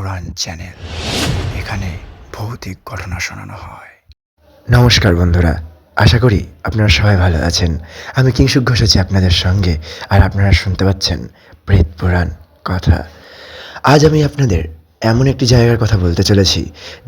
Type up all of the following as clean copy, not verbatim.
পুরাণ channel. এখানে ভৌতিক ঘটনা শোনানো হয়। নমস্কার বন্ধুরা, আশা করি আপনারা সবাই ভালো আছেন। আমি কিংশুক ঘোষ আছি আপনাদের সঙ্গে, আর আপনারা শুনতে পাচ্ছেন প্রেত পুরাণ কথা। আজ আমি আপনাদের এমন একটি জায়গার কথা বলতে চলেছি,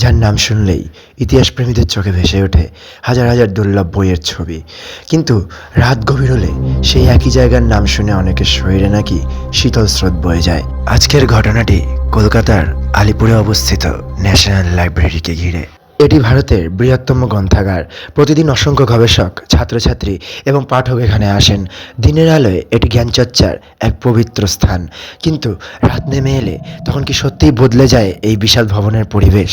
যার নাম শুনলেই ইতিহাস প্রেমীদের চোখে ভেসে ওঠে হাজার হাজার দুর্লভ বইয়ের ছবি। কিন্তু রাত গভীর হলে সেই একই জায়গার নাম শুনে অনেকের শরীরে নাকি শীতল স্রোত বয়ে যায়। আজকের ঘটনাটি কলকাতার আলিপুরে অবস্থিত ন্যাশনাল লাইব্রেরিকে ঘিরে। এটি ভারতের বৃহত্তম গ্রন্থাগার। প্রতিদিন অসংখ্য গবেষক, ছাত্রছাত্রী এবং পাঠক এখানে আসেন। দিনের আলোয় এটি জ্ঞানচর্চার এক পবিত্র স্থান, কিন্তু রাত নেমে এলে তখন কি সত্যিই বদলে যায় এই বিশাল ভবনের পরিবেশ?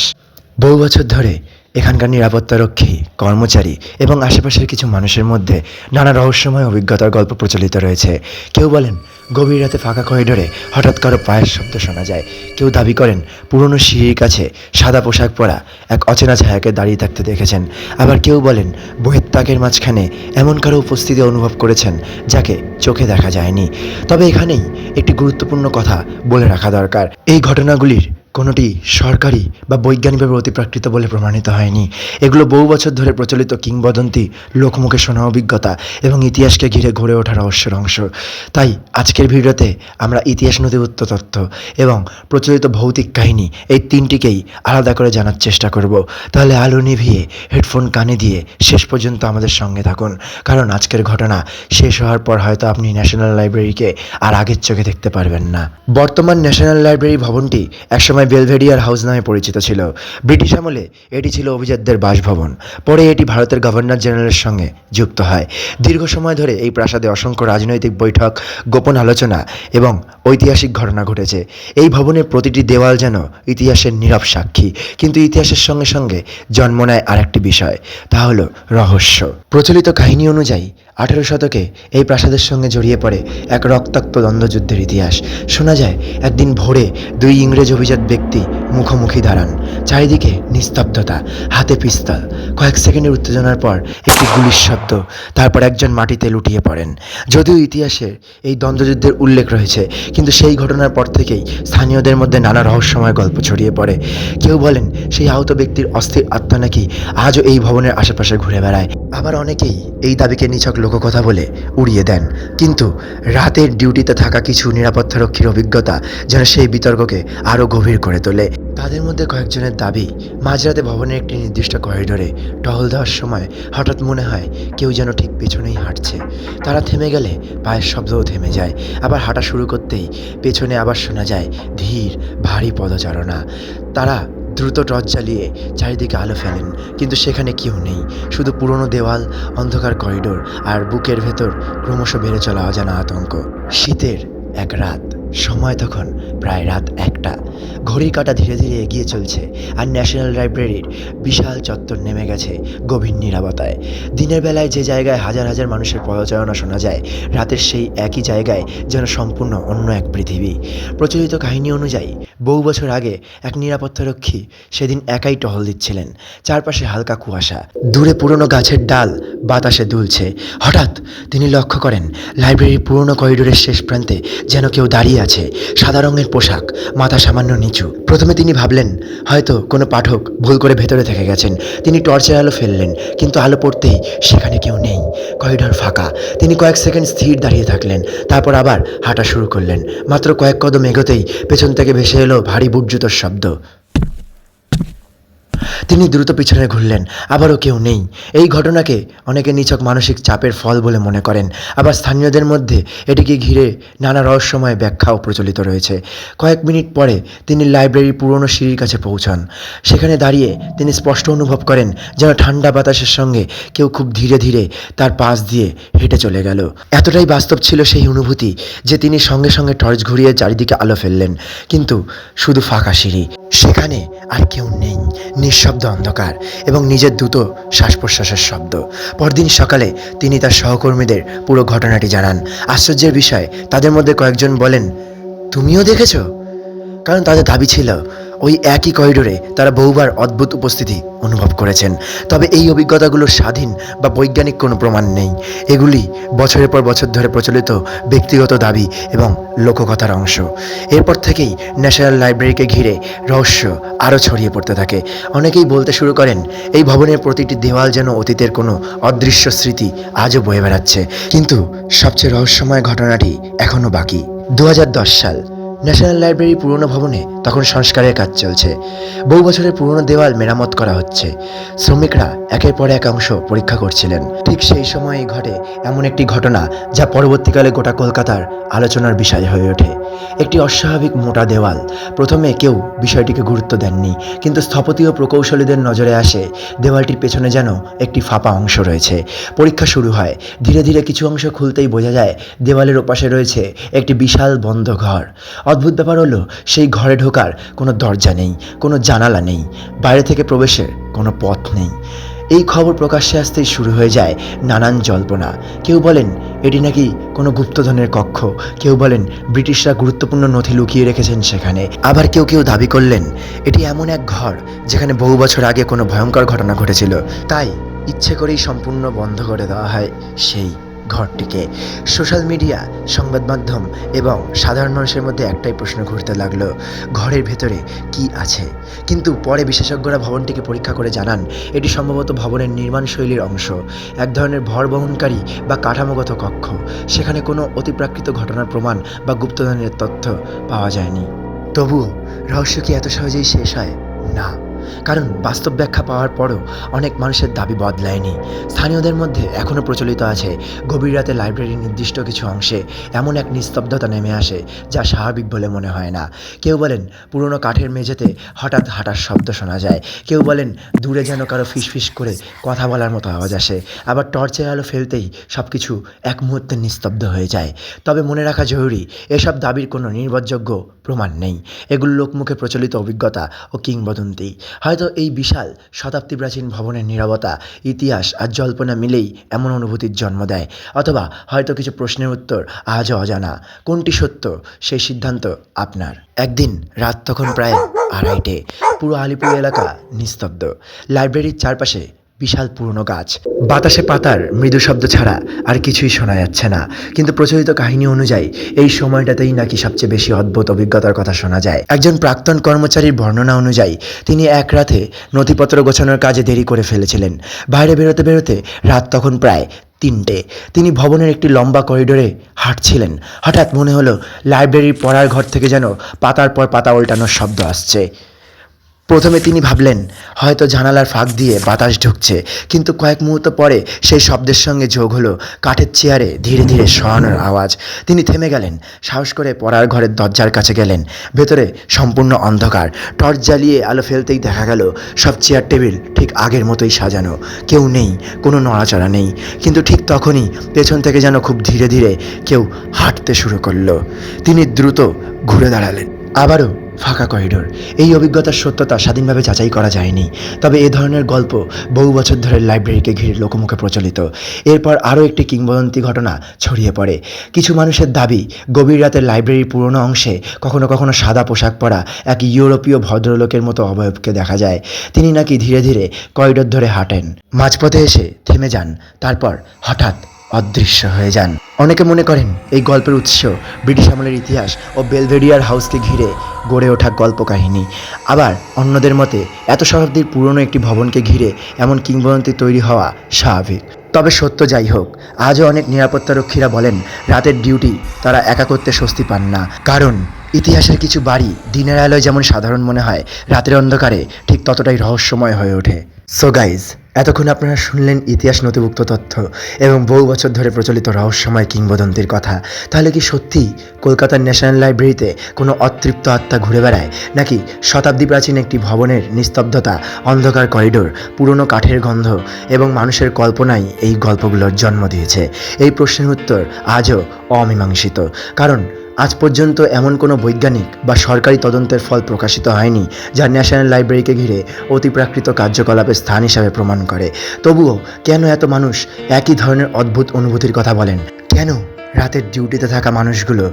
বহু বছর ধরে এখানকার নিরাপত্তারক্ষী, কর্মচারী এবং আশেপাশের কিছু মানুষের মধ্যে নানা রহস্যময় অভিজ্ঞতার গল্প প্রচলিত রয়েছে। কেউ বলেন গভীর রাতে ফাঁকা করিডোরে হঠাৎ কারো পায়ের শব্দ শোনা যায়। কেউ দাবি করেন পুরনো সিঁড়ির কাছে সাদা পোশাক পরা এক অচেনা ছায়াকে দাঁড়িয়ে থাকতে দেখেছেন। আবার কেউ বলেন বইয়ের তাকের মাঝখানে এমন কারো উপস্থিতি অনুভব করেছেন যাকে চোখে দেখা যায়নি। তবে এখানেই একটি গুরুত্বপূর্ণ কথা বলে রাখা দরকার। এই ঘটনাগুলির কোনোটি সরকারি বা বৈজ্ঞানিকভাবে অতিপ্রাকৃত বলে প্রমাণিত হয়নি। এগুলো বহু বছর ধরে প্রচলিত কিংবদন্তি, লোকমুখে শোনা অভিজ্ঞতা এবং ইতিহাসকে ঘিরে গড়ে ওঠা রহস্যের অংশ। তাই আজকের ভিডিওতে আমরা ইতিহাস নথিভুক্ত তথ্য এবং প্রচলিত ভৌতিক কাহিনী এই তিনটিকেই আলাদা করে জানার চেষ্টা করব। তাহলে আলো নিভিয়ে হেডফোন কানে দিয়ে শেষ পর্যন্ত আমাদের সঙ্গে থাকুন, কারণ আজকের ঘটনা শেষ হওয়ার পর হয়তো আপনি ন্যাশনাল লাইব্রেরিকে আর আগের চোখে দেখতে পারবেন না। বর্তমান ন্যাশনাল লাইব্রেরি ভবনটি একসময় বেলভেডিয়ার হাউস নামে পরিচিত ছিল। ব্রিটিশ আমলে এটি ছিল অভিজাতদের বাসভবন। পরে এটি ভারতের গভর্নর জেনারেলের সঙ্গে যুক্ত হয়। দীর্ঘ সময় ধরে এই প্রাসাদে অসংখ্য রাজনৈতিক বৈঠক, গোপন আলোচনা এবং ঐতিহাসিক ঘটনা ঘটেছে। এই ভবনের প্রতিটি দেওয়াল যেন ইতিহাসের নীরব সাক্ষী। কিন্তু ইতিহাসের সঙ্গে সঙ্গে জন্ম নেয় আরেকটি বিষয়, তা হলো রহস্য। প্রচলিত কাহিনী অনুযায়ী 18 শতকে এই প্রাসাদের সঙ্গে জড়িয়ে পড়ে এক রক্তাক্ত দ্বন্দ্বযুদ্ধের ইতিহাস। শোনা যায় একদিন ভোরে দুই ইংরেজ অভিজাত ব্যক্তি মুখোমুখি দাঁড়ান। চারিদিকে নিস্তব্ধতা, হাতে পিস্তল। কয়েক সেকেন্ডের উত্তেজনার পর একটি গুলির শব্দ, তারপর একজন মাটিতে লুটিয়ে পড়েন। যদিও ইতিহাসে এই দ্বন্দ্বযুদ্ধের উল্লেখ রয়েছে, কিন্তু সেই ঘটনার পর থেকেই স্থানীয়দের মধ্যে নানা রহস্যময় গল্প ছড়িয়ে পড়ে। কেউ বলেন সেই আহত ব্যক্তির অস্থির আত্মা নাকি আজও এই ভবনের আশেপাশে ঘুরে বেড়ায়। আবার অনেকেই এই দাবিকে নিছক লোককথা বলে উড়িয়ে দেন। কিন্তু রাতের ডিউটিতে থাকা কিছু নিরাপত্তারক্ষীর অভিজ্ঞতা যেন সেই বিতর্ককে আরও গভীর করে তোলে। তাদের মধ্যে কয়েকজনের দাবি, মাঝরাতে ভবনের একটি নির্দিষ্ট করিডোরে টহল দেওয়ার সময় হঠাৎ মনে হয় কেউ যেন ঠিক পেছনেই হাঁটছে। তারা থেমে গেলে পায়ের শব্দও থেমে যায়। আবার হাঁটা শুরু করতেই পেছনে আবার শোনা যায় ধীর ভারী পদচারণা। তারা দ্রুত টর্চ জ্বালিয়ে চারিদিকে আলো ফেলেন, কিন্তু সেখানে কেউ নেই। শুধু পুরনো দেওয়াল, অন্ধকার করিডোর আর বুকের ভেতর ক্রমশ বেড়ে চলা অজানা আতঙ্ক। শীতের এক রাত, সময় তখন প্রায় রাত 1টা। ঘড়ির কাঁটা ধীরে ধীরে এগিয়ে চলছে, আর ন্যাশনাল লাইব্রেরির বিশাল চত্বর নেমে গেছে গভীর নীরবতায়। দিনের বেলায় যে জায়গায় হাজার হাজার মানুষের পদচারণা শোনা যায়, রাতের সেই একই জায়গায় যেন সম্পূর্ণ অন্য এক পৃথিবী। প্রচলিত কাহিনী অনুযায়ী বহু বছর আগে এক নিরাপত্তারক্ষী সেদিন একাই টহল দিচ্ছিলেন। চারপাশে হালকা কুয়াশা, দূরে পুরনো গাছের ডাল বাতাসে দুলছে। হঠাৎ তিনি লক্ষ্য করেন লাইব্রেরির পুরনো করিডোরের শেষ প্রান্তে যেন কেউ দাঁড়িয়ে আছে। সাদা রঙের পোশাক, মাথা সামান্য নিচু। প্রথমে তিনি ভাবলেন হয়তো কোনো পাঠক ভুল করে ভেতরে থেকে গেছেন। তিনি টর্চের আলো ফেললেন, কিন্তু আলো পড়তেই সেখানে কেউ নেই। করিডোর ফাঁকা। তিনি কয়েক সেকেন্ড স্থির দাঁড়িয়ে থাকলেন, তারপর আবার হাঁটা শুরু করলেন। মাত্র কয়েক কদম এগোতেই পেছন থেকে ভেসে এলো ভারী বুট জুতোর শব্দ। তিনি দ্রুত পিছনে ঘুরলেন, আবারও কেউ নেই। এই ঘটনাকে অনেকে নিছক মানসিক চাপের ফল বলে মনে করেন। আবার স্থানীয়দের মধ্যে এটিকে ঘিরে নানা রহস্যময় ব্যাখ্যাও প্রচলিত রয়েছে। কয়েক মিনিট পরে তিনি লাইব্রেরির পুরনো সিঁড়ির কাছে পৌঁছান। সেখানে দাঁড়িয়ে তিনি স্পষ্ট অনুভব করেন যেন ঠান্ডা বাতাসের সঙ্গে কেউ খুব ধীরে ধীরে তার পাশ দিয়ে হেঁটে চলে গেল। এতটাই বাস্তব ছিল সেই অনুভূতি যে তিনি সঙ্গে সঙ্গে টর্চ ঘুরিয়ে চারিদিকে আলো ফেললেন, কিন্তু শুধু ফাঁকা সিঁড়ি। সেখানে আর কেউ নেই। নিঃশব্দ অন্ধকার এবং নিজের দ্রুত শ্বাস প্রশ্বাসের শব্দ। পরদিন সকালে তিনি তার সহকর্মীদের পুরো ঘটনাটি জানান। আশ্চর্যের বিষয়, তাদের মধ্যে কয়েকজন বলেন তুমিও দেখেছো? কারণ তাদের দাবি ছিল ওই একই করিডোরে তারা বহুবার অদ্ভুত উপস্থিতি অনুভব করেছেন। তবে এই অভিজ্ঞতাগুলোর স্বাধীন বা বৈজ্ঞানিক কোনো প্রমাণ নেই। এগুলি বছরের পর বছর ধরে প্রচলিত ব্যক্তিগত দাবি এবং লোককথার অংশ। এরপর থেকেই ন্যাশনাল লাইব্রেরিকে ঘিরে রহস্য আরও ছড়িয়ে পড়তে থাকে। অনেকেই বলতে শুরু করেন এই ভবনের প্রতিটি দেওয়াল যেন অতীতের কোনো অদৃশ্য স্মৃতি আজও বয়ে বেড়াচ্ছে। কিন্তু সবচেয়ে রহস্যময় ঘটনাটি এখনও বাকি। 2010 সাল, ন্যাশনাল লাইব্রেরি পুরনো ভবনে তখন সংস্কারের কাজ চলছে। বহু বছরের পুরনো দেওয়াল মেরামত করা হচ্ছে। শ্রমিকরা একের পর এক অংশ পরীক্ষা করছিলেন। ঠিক সেই সময়েই ঘটে এমন একটি ঘটনা যা পরবর্তীকালে গোটা কলকাতার আলোচনার বিষয় হয়ে ওঠে। একটি অস্বাভাবিক মোটা দেওয়াল। প্রথমে কেউ বিষয়টিকে গুরুত্ব দেননি, কিন্তু স্থপতি ও প্রকৌশলীদের নজরে আসে দেওয়ালটির পেছনে যেন একটি ফাঁপা অংশ রয়েছে। পরীক্ষা শুরু হয়। ধীরে ধীরে কিছু অংশ খুলতেই বোঝা যায় দেওয়ালের ওপাশে রয়েছে একটি বিশাল বন্ধ ঘর। অদ্ভুত ব্যাপার হলো, সেই ঘরে ঢোকার কোনো দরজা নেই, কোনো জানালা নেই, বাইরে থেকে প্রবেশের কোনো পথ নেই। এই খবর প্রকাশ্যে আসতেই শুরু হয়ে যায় নানান জল্পনা। কেউ বলেন এটি নাকি কোনো গুপ্তধনের কক্ষ, কেউ বলেন ব্রিটিশরা গুরুত্বপূর্ণ নথি লুকিয়ে রেখেছেন সেখানে। আবার কেউ কেউ দাবি করলেন এটি এমন এক ঘর যেখানে বহু বছর আগে কোনো ভয়ঙ্কর ঘটনা ঘটেছিল, তাই ইচ্ছে করেই সম্পূর্ণ বন্ধ করে দেওয়া হয় সেই ঘরটিকে। সোশ্যাল মিডিয়া, সংবাদ মাধ্যম এবং সাধারণ মানুষের মধ্যে একটাই প্রশ্ন ঘুরতে লাগলো, ঘরের ভেতরে কি আছে? কিন্তু পরে বিশেষজ্ঞরা ভবনটিকে পরীক্ষা করে জানান এটি সম্ভবত ভবনের নির্মাণ শৈলীর অংশ, এক ধরনের ভর বহনকারী বা কাঠামোগত কক্ষ। সেখানে কোনো অতিপ্রাকৃত ঘটনার প্রমাণ বা গুপ্তধনের তথ্য পাওয়া যায়নি। তবুও রহস্য কি এত সহজেই শেষ হয়? না, কারণ বাস্তব ব্যাখ্যা পাওয়ার পরও অনেক মানুষের দাবি বদলায়নি। স্থানীয়দের মধ্যে এখনও প্রচলিত আছে গভীর রাতে লাইব্রেরির নির্দিষ্ট কিছু অংশে এমন এক নিস্তব্ধতা নেমে আসে যা স্বাভাবিক বলে মনে হয় না। কেউ বলেন পুরনো কাঠের মেঝেতে হঠাৎ হাঁটার শব্দ শোনা যায়, কেউ বলেন দূরে যেন কারো ফিসফিস করে কথা বলার মতো আওয়াজ আসে, আবার টর্চের আলো ফেলতেই সব কিছু এক মুহূর্তে নিস্তব্ধ হয়ে যায়। তবে মনে রাখা জরুরি, এসব দাবির কোনো নির্ভরযোগ্য প্রমাণ নেই। এগুলো লোকমুখে প্রচলিত অভিজ্ঞতা ও কিংবদন্তি। হয়তো এই বিশাল শতাব্দী প্রাচীন ভবনের নীরবতা, ইতিহাস আর জল্পনা মিলেই এমন অনুভূতির জন্ম দেয়, অথবা হয়তো কিছু প্রশ্নের উত্তর আজও অজানা। কোনটি সত্য সেই সিদ্ধান্ত আপনার। একদিন রাত তখন প্রায় 2:30, পুরো আলিপুর এলাকা নিস্তব্ধ। লাইব্রেরির চারপাশে বিশাল পুরনো গাছ, বাতাসে পাতার মৃদু শব্দ ছাড়া আর কিছুই শোনা যাচ্ছে না। কিন্তু প্রচলিত কাহিনী অনুযায়ী এই সময়টাতেই নাকি সবচেয়ে বেশি অদ্ভুত অভিজ্ঞতার কথা শোনা যায়। একজন প্রাক্তন কর্মচারীর বর্ণনা অনুযায়ী তিনি এক রাতে নথিপত্র গোছানোর কাজে দেরি করে ফেলেছিলেন। বাইরে বেরোতে বেরোতে রাত তখন প্রায় 3টে। তিনি ভবনের একটি লম্বা করিডোরে হাঁটছিলেন। হঠাৎ মনে হলো লাইব্রেরির পড়ার ঘর থেকে যেন পাতার পর পাতা উল্টানোর শব্দ আসছে। প্রথমে তিনি ভাবলেন হয়তো জানালার ফাঁক দিয়ে বাতাস ঢুকছে, কিন্তু কয়েক মুহূর্ত পরে সেই শব্দের সঙ্গে যোগ হলো কাঠের চেয়ারে ধীরে ধীরে সরানোর আওয়াজ। তিনি থেমে গেলেন, সাহস করে পড়ার ঘরের দরজার কাছে গেলেন। ভেতরে সম্পূর্ণ অন্ধকার। টর্চ জ্বালিয়ে আলো ফেলতেই দেখা গেল সব চেয়ার টেবিল ঠিক আগের মতোই সাজানো, কেউ নেই, কোনো নড়াচড়া নেই। কিন্তু ঠিক তখনই পেছন থেকে যেন খুব ধীরে ধীরে কেউ হাঁটতে শুরু করলো। তিনি দ্রুত ঘুরে দাঁড়ালেন। আবারও ফাঁকা করিডোর। এই অভিজ্ঞতার সত্যতা স্বাধীনভাবে যাচাই করা যায়নি, তবে এ ধরনের গল্প বহু বছর ধরে লাইব্রেরিকে ঘিরে লোকমুখে প্রচলিত। এরপর আরও একটি কিংবদন্তি ঘটনা ছড়িয়ে পড়ে। কিছু মানুষের দাবি গভীর রাতে লাইব্রেরির পুরনো অংশে কখনো কখনো সাদা পোশাক পরা এক ইউরোপীয় ভদ্রলোকের মতো অবয়বকে দেখা যায়। তিনি নাকি ধীরে ধীরে করিডোর ধরে হাঁটেন, মাঝপথে এসে থেমে যান, তারপর হঠাৎ অদৃশ্য হয়ে যান। অনেকে মনে করেন এই গল্পের উৎস ব্রিটিশ আমলের ইতিহাস ও বেলভেডিয়ার হাউসকে ঘিরে গড়ে ওঠা গল্পকাহিনী। আবার অন্যদের মতে এত শতাব্দীর পুরনো একটি ভবনকে ঘিরে এমন কিংবদন্তি তৈরি হওয়া স্বাভাবিক। তবে সত্য যাই হোক, আজও অনেক নিরাপত্তারক্ষীরা বলেন রাতের ডিউটি তারা একা করতে স্বস্তি পান না, কারণ ইতিহাসের কিছু বাড়ি দিনের আলোয় যেমন সাধারণ মনে হয়, রাতের অন্ধকারে ঠিক ততটাই রহস্যময় হয়ে ওঠে। সো গাইজ, এতক্ষণ আপনারা শুনলেন ইতিহাস নথিভুক্ত তথ্য এবং বহু বছর ধরে প্রচলিত রহস্যময় কিংবদন্তির কথা। তাহলে কি সত্যি কলকাতার ন্যাশনাল লাইব্রেরিতে কোনো অতৃপ্ত আত্মা ঘুরে বেড়ায়, নাকি শতাব্দী প্রাচীন একটি ভবনের নিস্তব্ধতা, অন্ধকার করিডোর, পুরনো কাঠের গন্ধ এবং মানুষের কল্পনাই এই গল্পগুলোর জন্ম দিয়েছে? এই প্রশ্নের উত্তর আজও অমীমাংসিত, কারণ আজ পর্যন্ত এমন কোনো বৈজ্ঞানিক বা সরকারি তদন্তের ফল প্রকাশিত হয়নি যা ন্যাশনাল লাইব্রেরিকে ঘিরে অতিপ্রাকৃত কার্যকলাপের স্থান হিসাবে প্রমাণ করে। তবুও কেন এত মানুষ একই ধরনের অদ্ভুত অনুভূতির কথা বলেন? কেন রাতের ডিউটিতে থাকা মানুষগুলো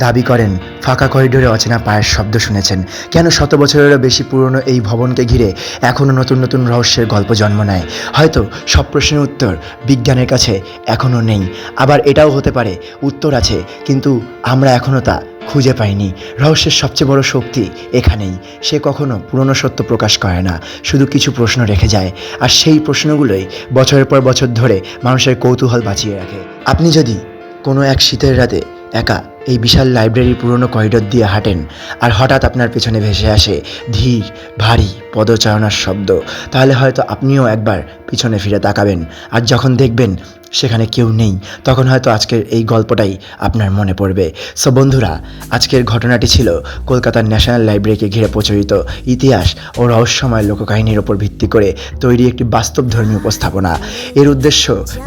দাবি করেন ফাঁকা করিডোরে অচেনা পায়ের শব্দ শুনেছেন। কেন শত বছরেরও বেশি পুরনো এই ভবনকে ঘিরে এখনও নতুন নতুন রহস্যের গল্প জন্ম নেয়? হয়তো সব প্রশ্নের উত্তর বিজ্ঞানের কাছে এখনও নেই, আবার এটাও হতে পারে উত্তর আছে কিন্তু আমরা এখনও তা খুঁজে পাইনি। রহস্যের সবচেয়ে বড় শক্তি এখানেই, সে কখনো পুরনো সত্য প্রকাশ করে না, শুধু কিছু প্রশ্ন রেখে যায়, আর সেই প্রশ্নগুলোই বছরের পর বছর ধরে মানুষের কৌতূহল বাঁচিয়ে রাখে। আপনি যদি কোনো এক শীতের রাতে একা এই বিশাল লাইব্রেরির পুরনো করিডোর দিয়ে হাঁটেন আর হঠাৎ আপনার পেছনে ভেসে আসে ধীর ভারী পদচারণার শব্দ, তাহলে হয়তো আপনিও একবার পিছনে ফিরে তাকাবেন, আর যখন দেখবেন সেখানে কেউ নেই, তখন হয়তো আজকের এই গল্পটাই আপনার মনে পড়বে। সো বন্ধুরা, আজকের ঘটনাটি ছিল কলকাতার ন্যাশনাল লাইব্রেরিকে ঘিরে প্রচলিত ইতিহাস ও রহস্যময় লোককাহিনীর ওপর ভিত্তি করে তৈরি একটি বাস্তবধর্মী উপস্থাপনা। এর উদ্দেশ্য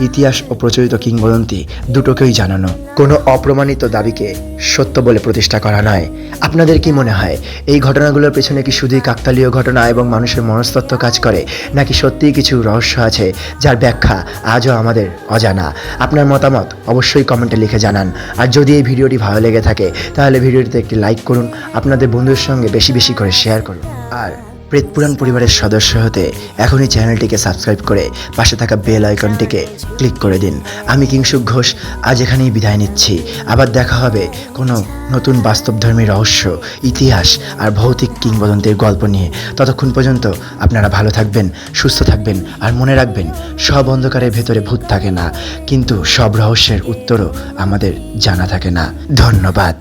ইতিহাস ও প্রচলিত কিংবদন্তি দুটোকেই জানানো, কোনো অপ্রমাণিত দাবিকে সত্য বলে প্রতিষ্ঠা করা নয়। আপনাদের কি মনে হয় এই ঘটনাগুলোর পেছনে কি শুধুই কাকতালীয় ঘটনা এবং মানুষের মনস্তত্ত্ব কাজ করে, নাকি সত্যিই কিছু রহস্য আছে যার ব্যাখ্যা আজও আমাদের অজানা? আপনার মতামত অবশ্যই কমেন্টে লিখে জানান। আর যদি এই ভিডিওটি ভালো লেগে থাকে তাহলে ভিডিওটিতে একটি লাইক করুন, আপনাদের বন্ধুদের সঙ্গে বেশি বেশি করে শেয়ার করুন, আর প্রেতপুরাণ পরিবারের সদস্য হতে এখনই চ্যানেলটিকে সাবস্ক্রাইব করে পাশে থাকা বেল আইকনটিকে ক্লিক করে দিন। আমি কিংশুক ঘোষ আজ এখানেই বিদায় নিচ্ছি। আবার দেখা হবে কোনো নতুন বাস্তবধর্মী রহস্য, ইতিহাস আর ভৌতিক কিংবদন্তির গল্প নিয়ে। ততক্ষণ পর্যন্ত আপনারা ভালো থাকবেন, সুস্থ থাকবেন, আর মনে রাখবেন সব অন্ধকারের ভেতরে ভূত থাকে না, কিন্তু সব রহস্যের উত্তরও আমাদের জানা থাকে না। ধন্যবাদ।